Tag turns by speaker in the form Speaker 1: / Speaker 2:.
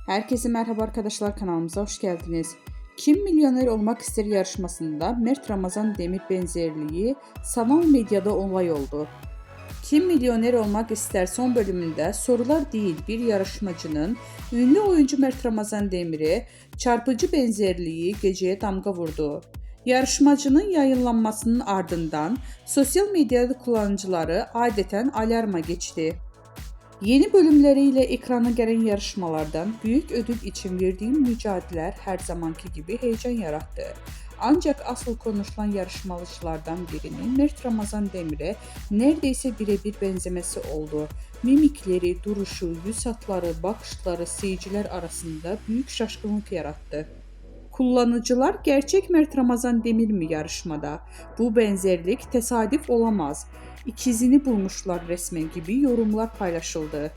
Speaker 1: Herkese merhaba arkadaşlar, kanalımıza hoş geldiniz. Kim Milyoner Olmak İster yarışmasında Mert Ramazan Demir benzerliği sanal medyada olay oldu. Kim Milyoner Olmak İster son bölümünde sorular değil bir yarışmacının ünlü oyuncu Mert Ramazan Demir'e çarpıcı benzerliği geceye damga vurdu. Yarışmacının yayınlanmasının ardından sosyal medyada kullanıcıları adeten alarma geçti. Yeni bölümleriyle ekrana gelen yarışmalardan büyük ödül için verdiğim mücadeleler her zamanki gibi heyecan yarattı. Ancak asıl konuşulan yarışmacılardan birinin Mert Ramazan Demir'e neredeyse birebir benzemesi oldu. Mimikleri, duruşu, yüz hatları, bakışları seyirciler arasında büyük şaşkınlık yarattı. Kullanıcılar gerçek Mert Ramazan Demir mi yarışmada? Bu benzerlik tesadüf olamaz. İkizini bulmuşlar resmen gibi yorumlar paylaşıldı.